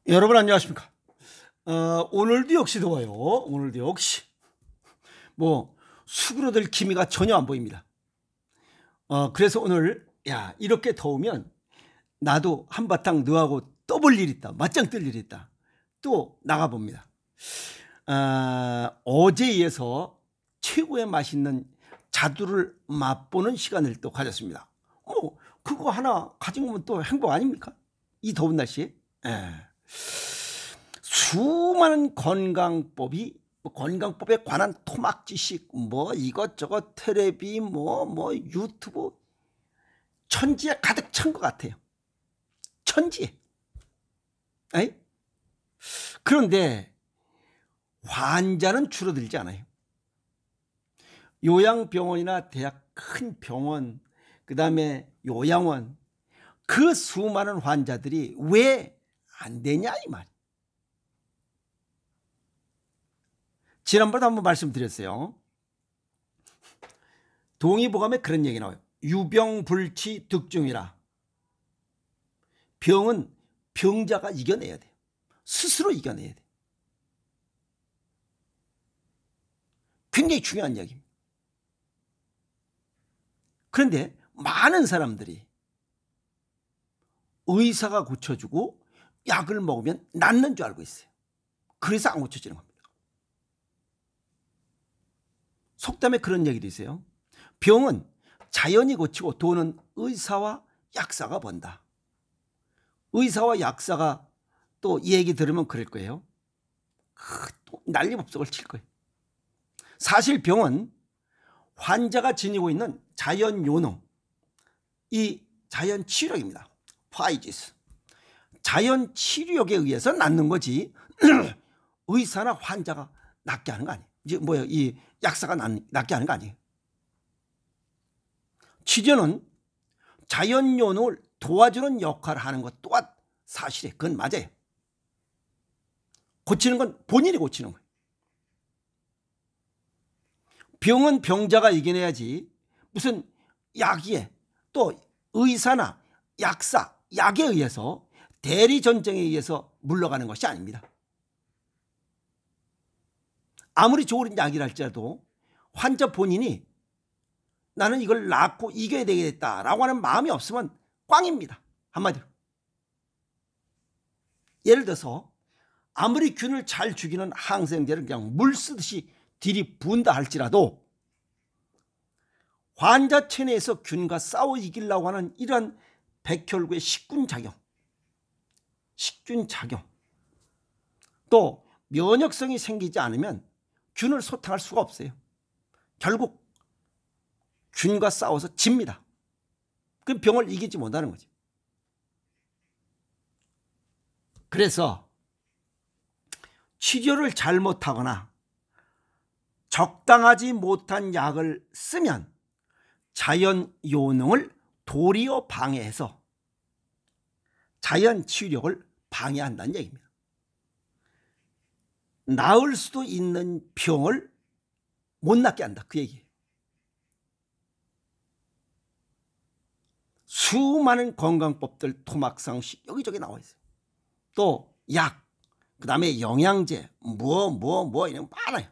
여러분 안녕하십니까? 오늘도 역시 더워요. 오늘도 역시 뭐 수그러들 기미가 전혀 안 보입니다. 그래서 오늘 이렇게 더우면 나도 한바탕 너하고 떠볼 일 있다. 맞짱 뜰 일 있다. 또 나가봅니다. 어제에 이어서 최고의 맛있는 자두를 맛보는 시간을 또 가졌습니다. 그거 하나 가진 거면 또 행복 아닙니까? 이 더운 날씨에. 수많은 건강법에 관한 토막 지식 이것저것 텔레비 유튜브 천지에 가득 찬 것 같아요. 천지에. 에이? 그런데 환자는 줄어들지 않아요. 요양병원이나 대학 큰 병원, 그 다음에 요양원, 그 수많은 환자들이 왜 안 되냐 이 말. 지난번에 한번 말씀드렸어요. 동의보감에 그런 얘기 나와요. 유병불치 득중이라. 병은 병자가 이겨내야 돼요. 스스로 이겨내야 돼요. 굉장히 중요한 이야기입니다. 그런데 많은 사람들이 의사가 고쳐주고 약을 먹으면 낫는 줄 알고 있어요. 그래서 안 고쳐지는 겁니다. 속담에 그런 얘기도 있어요. 병은 자연이 고치고 돈은 의사와 약사가 번다. 의사와 약사가 또 얘기 들으면 그럴 거예요. 또 난리법석을 칠 거예요. 사실 병은 환자가 지니고 있는 자연 요능, 이 자연 치료력입니다. 파이지스. 자연 치료력에 의해서 낫는 거지 의사나 환자가 낫게 하는 거 아니에요. 이 약사가 낫게 하는 거 아니에요. 치료는 자연 요능을 도와주는 역할을 하는 것 또한 사실이에요. 그건 맞아요. 고치는 건 본인이 고치는 거예요. 병은 병자가 이겨내야지 무슨 약이에 또 의사나 약사, 약에 의해서 대리 전쟁에 의해서 물러가는 것이 아닙니다. 아무리 좋은 약이라 할지라도 환자 본인이 나는 이걸 낫고 이겨야 되겠다라고 하는 마음이 없으면 꽝입니다. 한마디로. 예를 들어서 아무리 균을 잘 죽이는 항생제를 그냥 물 쓰듯이 들이부은다 할지라도 환자 체내에서 균과 싸워 이기려고 하는 이러한 백혈구의 식균작용, 또 면역성이 생기지 않으면 균을 소탕할 수가 없어요. 결국 균과 싸워서 집니다. 그 병을 이기지 못하는 거죠. 그래서 치료를 잘못하거나 적당하지 못한 약을 쓰면 자연 요능을 도리어 방해해서 자연 치료력을 방해한다는 얘기입니다. 나을 수도 있는 병을 못 낫게 한다. 그 얘기예요. 수많은 건강법들 토막상시 여기저기 나와 있어요. 또 약, 그 다음에 영양제, 이런 거 많아요.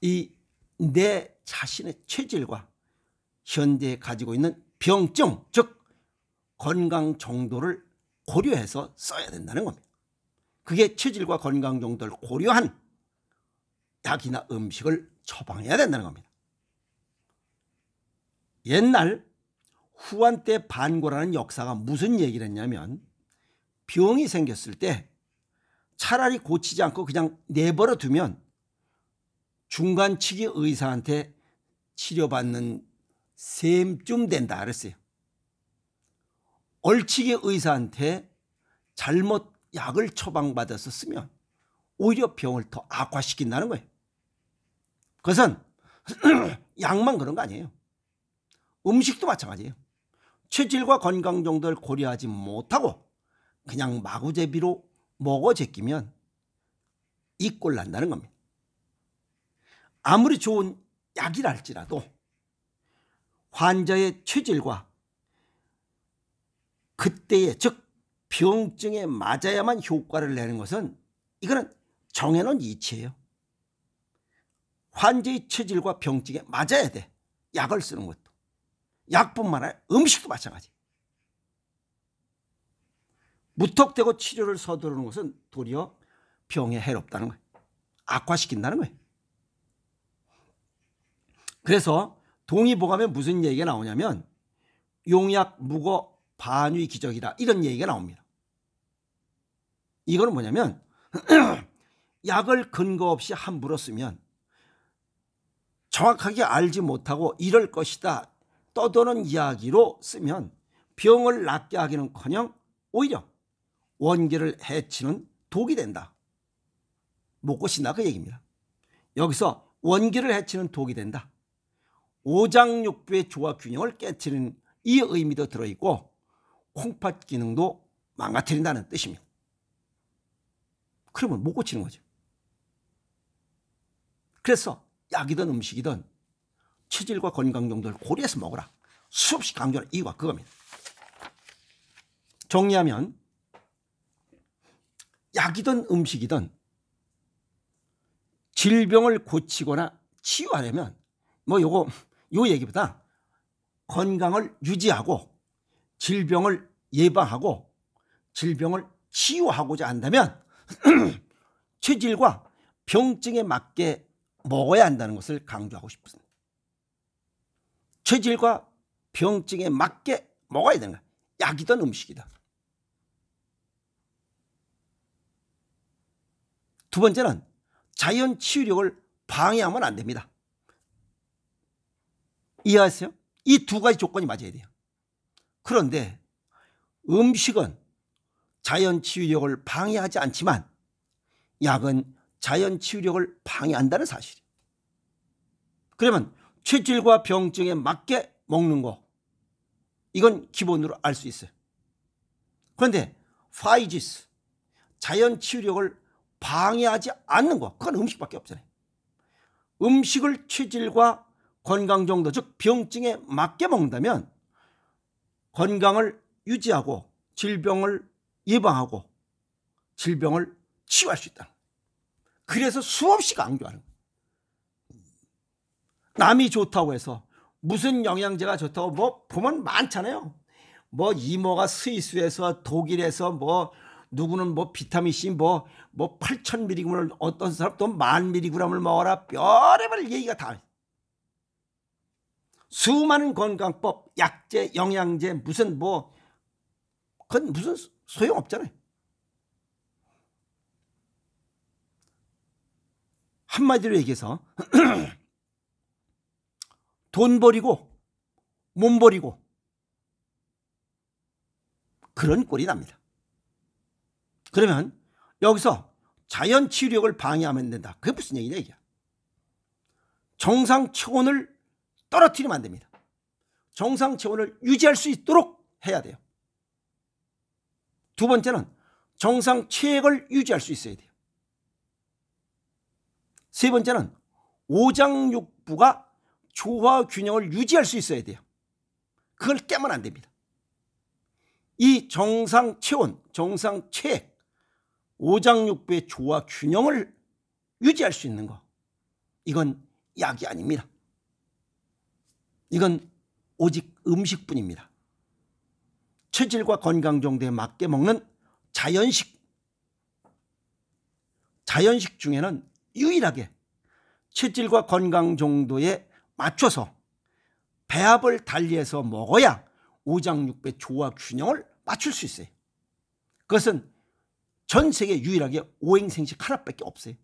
이 내 자신의 체질과 현재에 가지고 있는 병증, 즉 건강 정도를 고려해서 써야 된다는 겁니다. 그게 체질과 건강 정도를 고려한 약이나 음식을 처방해야 된다는 겁니다. 옛날 후한 때 반고라는 역사가 무슨 얘기를 했냐면 병이 생겼을 때 차라리 고치지 않고 그냥 내버려 두면 중간치기 의사한테 치료받는 셈쯤 된다 그랬어요. 얼치기 의사한테 잘못 약을 처방받아서 쓰면 오히려 병을 더 악화시킨다는 거예요. 그것은 약만 그런 거 아니에요. 음식도 마찬가지예요. 체질과 건강 정도를 고려하지 못하고 그냥 마구제비로 먹어 제끼면 이 꼴 난다는 겁니다. 아무리 좋은 약이라 할지라도 환자의 체질과 그때에 즉 병증에 맞아야만 효과를 내는 것은 이거는 정해놓은 이치예요. 환자의 체질과 병증에 맞아야 돼. 약을 쓰는 것도. 약뿐만 아니라 음식도 마찬가지. 무턱대고 치료를 서두르는 것은 도리어 병에 해롭다는 거예요. 악화시킨다는 거예요. 그래서 동의보감에 무슨 얘기가 나오냐면 용약 무거 반위 기적이다 이런 얘기가 나옵니다. 이거는 뭐냐면 약을 근거 없이 함부로 쓰면 정확하게 알지 못하고 이럴 것이다 떠도는 이야기로 쓰면 병을 낫게 하기는커녕 오히려 원기를 해치는 독이 된다. 먹고 신다 그 얘기입니다. 여기서 원기를 해치는 독이 된다. 오장육부의 조화 균형을 깨트리는 이 의미도 들어있고 콩팥 기능도 망가뜨린다는 뜻입니다. 그러면 못 고치는 거죠. 그래서 약이든 음식이든 체질과 건강 정도를 고려해서 먹으라. 수없이 강조하는 이유가 그겁니다. 정리하면 약이든 음식이든 질병을 고치거나 치유하려면 요 얘기보다 건강을 유지하고 질병을 예방하고 질병을 치유하고자 한다면 체질과 병증에 맞게 먹어야 한다는 것을 강조하고 싶습니다. 체질과 병증에 맞게 먹어야 되는 거야. 약이든 음식이든. 두 번째는 자연 치유력을 방해하면 안 됩니다. 이해하세요? 이 두 가지 조건이 맞아야 돼요. 그런데 음식은 자연 치유력을 방해하지 않지만 약은 자연 치유력을 방해한다는 사실이에요. 그러면 체질과 병증에 맞게 먹는 거 이건 기본으로 알 수 있어요. 그런데 파이지스 자연 치유력을 방해하지 않는 거 그건 음식밖에 없잖아요. 음식을 체질과 건강 정도 즉 병증에 맞게 먹는다면 건강을 유지하고 질병을 예방하고 질병을 치유할 수 있다. 그래서 수없이 강조하는 거예요. 남이 좋다고 해서 무슨 영양제가 좋다고 뭐 보면 많잖아요. 뭐 이모가 스위스에서 독일에서 뭐 누구는 뭐 비타민C 뭐 8,000mg을 어떤 사람 또 10,000mg을 먹어라 별의별 얘기가 다 수많은 건강법 약제 영양제 무슨 그건 무슨 소용없잖아요. 한마디로 얘기해서 돈 버리고 몸 버리고 그런 꼴이 납니다. 그러면 여기서 자연 치유력을 방해하면 안 된다. 그게 무슨 얘기냐 이게. 정상 체온을 떨어뜨리면 안 됩니다. 정상 체온을 유지할 수 있도록 해야 돼요. 두 번째는 정상 체액을 유지할 수 있어야 돼요. 세 번째는 오장육부가 조화 균형을 유지할 수 있어야 돼요. 그걸 깨면 안 됩니다. 이 정상 체온, 정상 체액, 오장육부의 조화 균형을 유지할 수 있는 거 이건 약이 아닙니다. 이건 오직 음식뿐입니다. 체질과 건강 정도에 맞게 먹는 자연식 중에는 유일하게 체질과 건강 정도에 맞춰서 배합을 달리해서 먹어야 오장육부의 조화 균형을 맞출 수 있어요. 그것은 전 세계 유일하게 오행생식 하나밖에 없어요.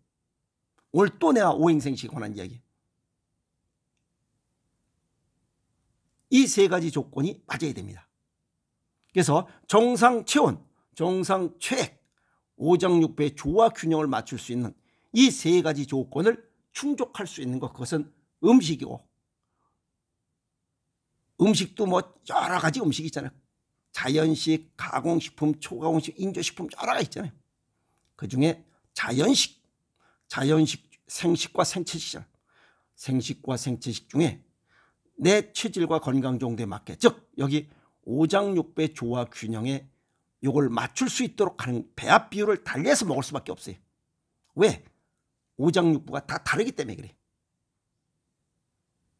오늘 또 내가 오행생식에 관한 이야기. 이 세 가지 조건이 맞아야 됩니다. 그래서 정상 체온, 정상 체액, 오장육부의 조화 균형을 맞출 수 있는 이 세 가지 조건을 충족할 수 있는 것 그것은 음식이고 음식도 여러 가지 음식이 있잖아요. 자연식, 가공식품, 초가공식, 인조식품 여러 가지 있잖아요. 그중에 자연식, 생식과 생채식, 생식과 생채식 중에 내 체질과 건강 정도에 맞게 즉 여기 오장육부의 조화 균형에 요걸 맞출 수 있도록 하는 배합 비율을 달리해서 먹을 수밖에 없어요. 왜? 오장육부가 다 다르기 때문에 그래.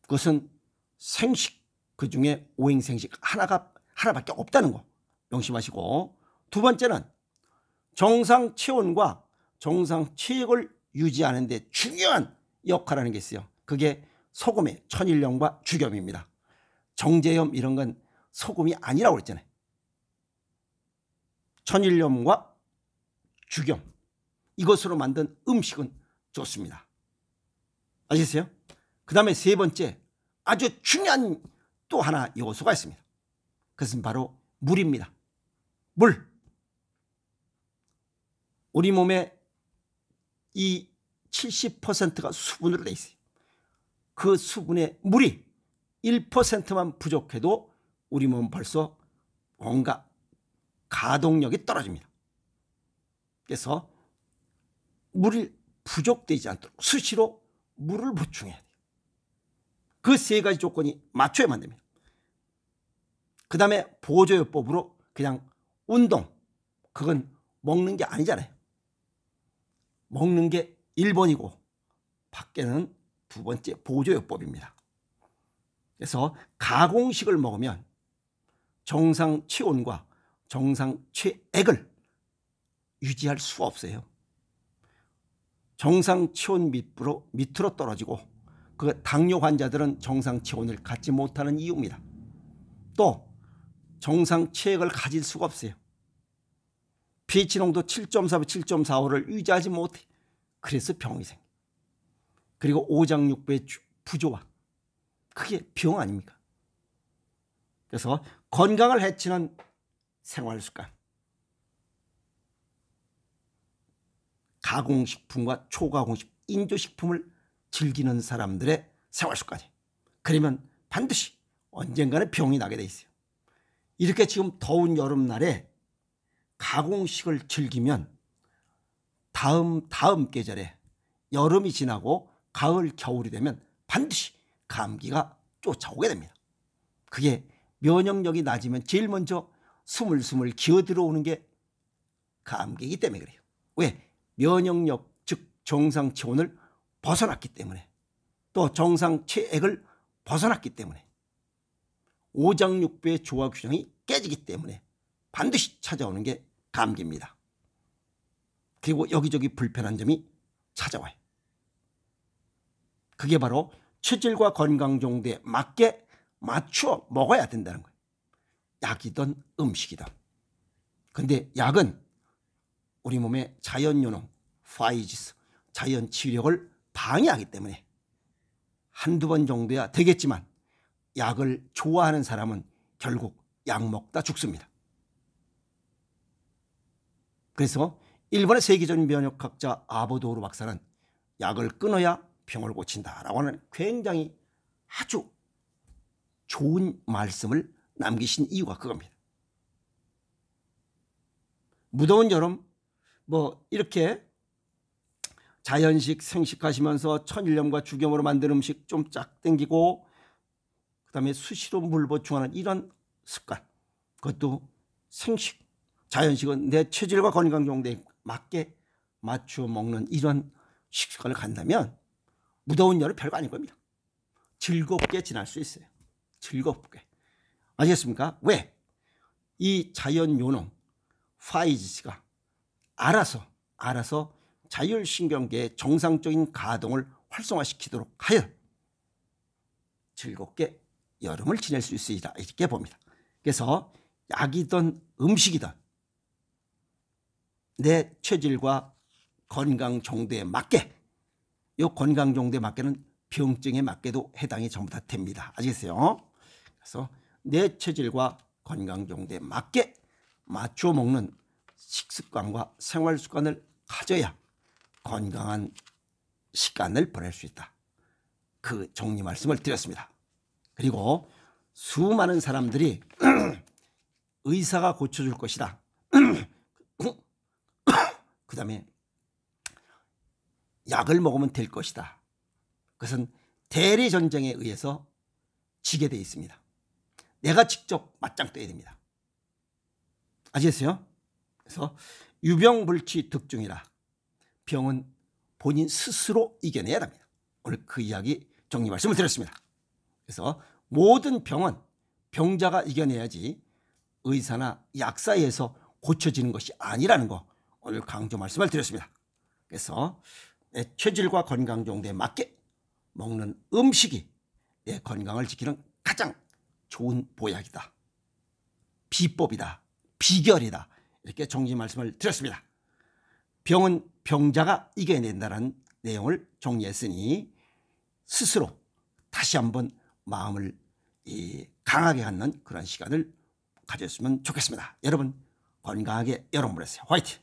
그것은 생식, 그중에 오행생식 하나밖에 없다는 거 명심하시고, 두 번째는 정상 체온과 정상 체액을 유지하는 데 중요한 역할을 하는 게 있어요. 그게 소금의 천일염과 죽염입니다. 정제염 이런 건 소금이 아니라고 그랬잖아요. 천일염과 죽염, 이것으로 만든 음식은 좋습니다. 아시겠어요? 그 다음에 세 번째, 아주 중요한 또 하나 요소가 있습니다. 그것은 바로 물입니다. 물. 우리 몸에 이 70%가 수분으로 되어 있어요. 그 수분의 물이 1%만 부족해도 우리 몸은 벌써 뭔가 가동력이 떨어집니다. 그래서 물이 부족되지 않도록 수시로 물을 보충해야 돼요. 그 세 가지 조건이 맞춰야만 됩니다. 그 다음에 보조요법으로 그냥 운동, 그건 먹는 게 아니잖아요. 먹는 게 1번이고 밖에는 두 번째 보조요법입니다. 그래서 가공식을 먹으면 정상 체온과 정상 체액을 유지할 수가 없어요. 정상 체온 밑으로 떨어지고, 그 당뇨 환자들은 정상 체온을 갖지 못하는 이유입니다. 또 정상 체액을 가질 수가 없어요. pH 농도 7.4, 7.45를 유지하지 못해. 그래서 병이 생겨. 그리고 오장육부의 부조화, 그게 병 아닙니까? 그래서 건강을 해치는 생활습관, 가공식품과 초가공식, 인조식품을 즐기는 사람들의 생활습관이에요. 그러면 반드시 언젠가는 병이 나게 돼 있어요. 이렇게 지금 더운 여름날에 가공식을 즐기면 다음 계절에 여름이 지나고 가을, 겨울이 되면 반드시 감기가 쫓아오게 됩니다. 그게 면역력이 낮으면 제일 먼저 스물스물 기어들어오는 게 감기이기 때문에 그래요. 왜? 면역력, 즉 정상 체온을 벗어났기 때문에, 또 정상 체액을 벗어났기 때문에, 오장육부의 조화 균형이 깨지기 때문에 반드시 찾아오는 게 감기입니다. 그리고 여기저기 불편한 점이 찾아와요. 그게 바로 체질과 건강 정도에 맞게 맞추어 먹어야 된다는 거예요. 약이든 음식이든. 근데 약은 우리 몸의 자연요령, 파이지스, 자연 치유력을 방해하기 때문에 한두 번 정도야 되겠지만, 약을 좋아하는 사람은 결국 약 먹다 죽습니다. 그래서 일본의 세계적인 면역학자 아보도르 박사는 약을 끊어야 병을 고친다라고 하는 굉장히 아주 좋은 말씀을 남기신 이유가 그겁니다. 무더운 여름 이렇게 자연식 생식하시면서 천일염과 죽염으로 만든 음식 좀 쫙 땡기고, 그 다음에 수시로 물 보충하는 이런 습관, 그것도 생식, 자연식은 내 체질과 건강 정도에 맞게 맞추어 먹는 이런 식습관을 간다면 무더운 여름 별거 아닐 겁니다. 즐겁게 지날 수 있어요. 즐겁게. 아시겠습니까? 왜? 이 자연 요령 파이지스가 알아서 자율신경계의 정상적인 가동을 활성화시키도록 하여 즐겁게 여름을 지낼 수 있으리라, 이렇게 봅니다. 그래서 약이든 음식이든 내 체질과 건강 정도에 맞게, 이 건강 정도에 맞게는 병증에 맞게도 해당이 전부 다 됩니다. 아시겠어요? 그래서 내 체질과 건강 정도에 맞게 맞추어 먹는 식습관과 생활습관을 가져야 건강한 시간을 보낼 수 있다. 그 정리 말씀을 드렸습니다. 그리고 수많은 사람들이 의사가 고쳐줄 것이다. 그 다음에 약을 먹으면 될 것이다. 그것은 대리전쟁에 의해서 지게 되어 있습니다. 내가 직접 맞짱 떠야 됩니다. 아시겠어요? 그래서 유병불치 득중이라, 병은 본인 스스로 이겨내야 합니다. 오늘 그 이야기 정리 말씀을 드렸습니다. 그래서 모든 병은 병자가 이겨내야지 의사나 약사에 의해서 고쳐지는 것이 아니라는 거 오늘 강조 말씀을 드렸습니다. 그래서 내 체질과 건강 정도에 맞게 먹는 음식이 내 건강을 지키는 가장 좋은 보약이다, 비법이다, 비결이다, 이렇게 정리 말씀을 드렸습니다. 병은 병자가 이겨낸다는 내용을 정리했으니 스스로 다시 한번 마음을 강하게 갖는 그런 시간을 가졌으면 좋겠습니다. 여러분 건강하게 여러분 보내세요. 화이팅!